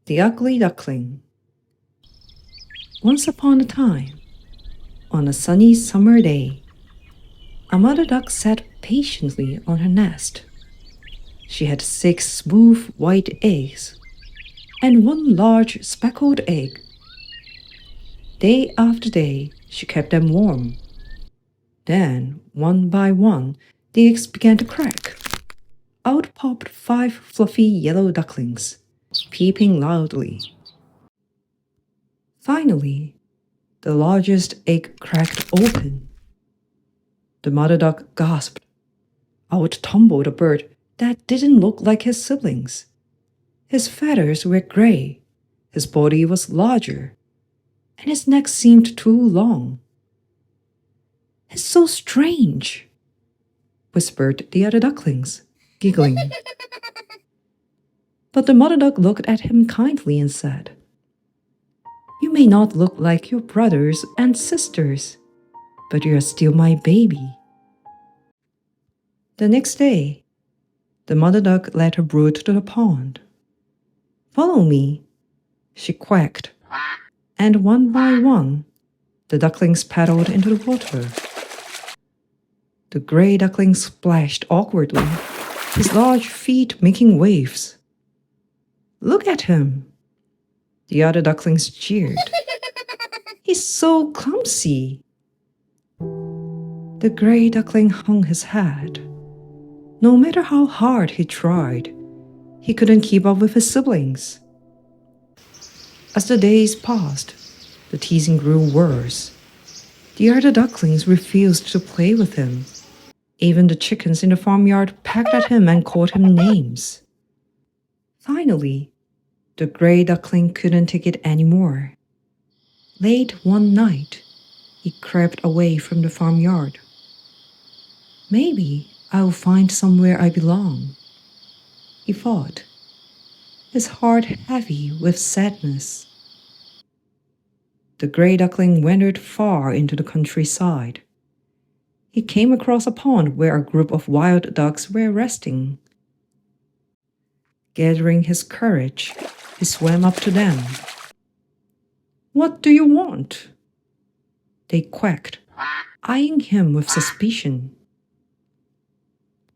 The Ugly Duckling. Once upon a time, on a sunny summer day, a mother duck sat patiently on her nest. She had 6 smooth white eggs and 1 large speckled egg. Day after day, she kept them warm. Then, one by one, the eggs began to crack. Out popped 5 fluffy yellow ducklings, peeping loudly. Finally, the largest egg cracked open. The mother duck gasped. Out tumbled a bird that didn't look like his siblings. His feathers were gray, his body was larger, and his neck seemed too long. "It's so strange," whispered the other ducklings, giggling. But the mother duck looked at him kindly and said, "You may not look like your brothers and sisters, but you are still my baby." The next day, the mother duck led her brood to the pond. "Follow me," she quacked, and one by one, the ducklings paddled into the water. The gray duckling splashed awkwardly, his large feet making waves. "Look at him," the other ducklings jeered. "He's so clumsy." The gray duckling hung his head. No matter how hard he tried, he couldn't keep up with his siblings. As the days passed, the teasing grew worse. The other ducklings refused to play with him. Even the chickens in the farmyard pecked at him and called him names. Finally, the gray duckling couldn't take it anymore. Late one night, he crept away from the farmyard. "Maybe I'll find somewhere I belong," he thought, his heart heavy with sadness. The gray duckling wandered far into the countryside. He came across a pond where a group of wild ducks were resting. Gathering his courage, he swam up to them. "What do you want?" they quacked, eyeing him with suspicion.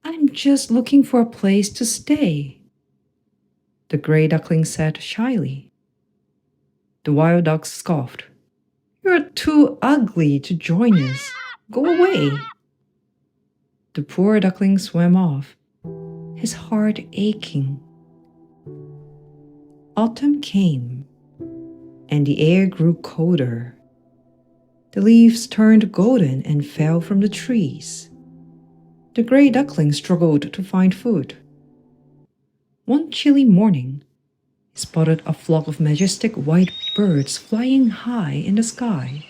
"I'm just looking for a place to stay," the gray duckling said shyly. The wild ducks scoffed. "You're too ugly to join us. Go away." The poor duckling swam off, his heart aching. Autumn came, and the air grew colder. The leaves turned golden and fell from the trees. The gray duckling struggled to find food. One chilly morning, he spotted a flock of majestic white birds flying high in the sky.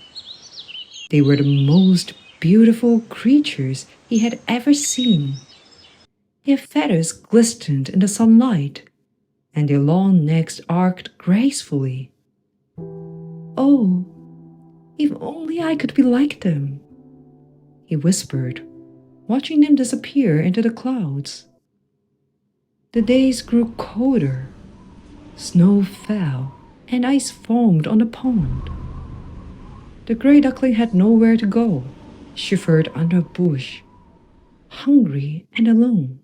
They were the most beautiful creatures he had ever seen. Their feathers glistened in the sunlight, and their long necks arched gracefully. "Oh, if only I could be like them," he whispered, watching them disappear into the clouds. The days grew colder. Snow fell, and ice foamed on the pond. The gray duckling had nowhere to go, shivered under a bush, hungry and alone.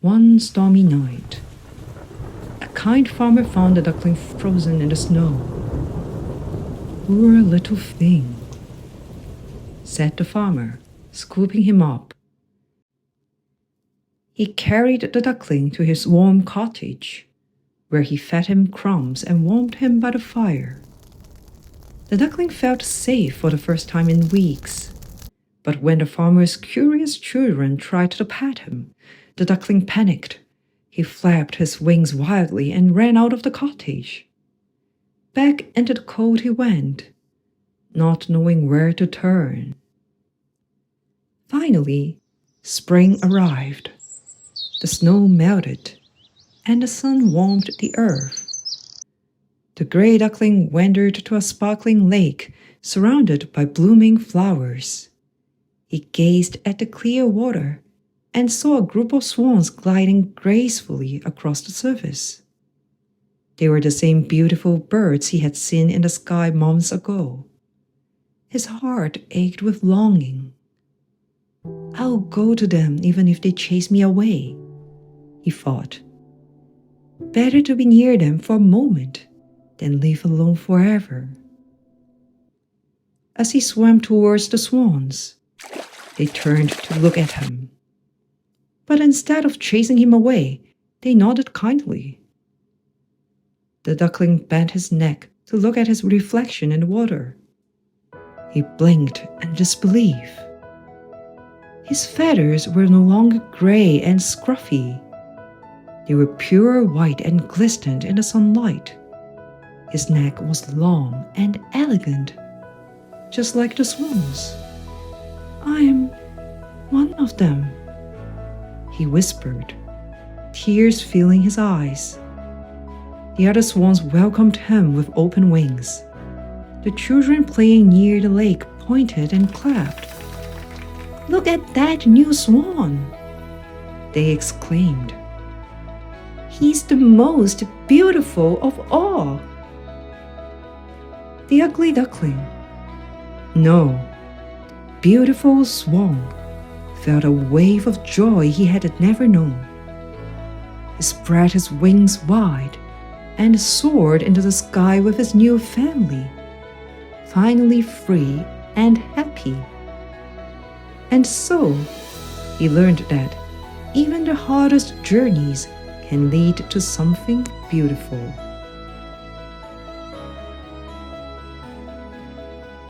One stormy night, a kind farmer found the duckling frozen in the snow. "Poor little thing," said the farmer, scooping him up. He carried the duckling to his warm cottage, where he fed him crumbs and warmed him by the fire. The duckling felt safe for the first time in weeks. But when the farmer's curious children tried to pet him, the duckling panicked. He flapped his wings wildly and ran out of the cottage. Back into the cold he went, not knowing where to turn. Finally, spring arrived. The snow melted, and the sun warmed the earth. The gray duckling wandered to a sparkling lake surrounded by blooming flowers. He gazed at the clear water and saw a group of swans gliding gracefully across the surface. They were the same beautiful birds he had seen in the sky months ago. His heart ached with longing. I'll go to them even if they chase me away, he thought. Better to be near them for a moment than live alone forever. As he swam towards the swans, they turned to look at him. But instead of chasing him away, they nodded kindly. The duckling bent his neck to look at his reflection in the water. He blinked in disbelief. His feathers were no longer gray and scruffy. They were pure white and glistened in the sunlight. His neck was long and elegant, just like the swans. I'm one of them, he whispered, tears filling his eyes. The other swans welcomed him with open wings. The children playing near the lake pointed and clapped. Look at that new swan, they exclaimed. He's the most beautiful of all. The ugly duckling, no, beautiful swan, felt a wave of joy he had never known. He spread his wings wide and soared into the sky with his new family, finally free and happy. And so, he learned that even the hardest journeys can lead to something beautiful.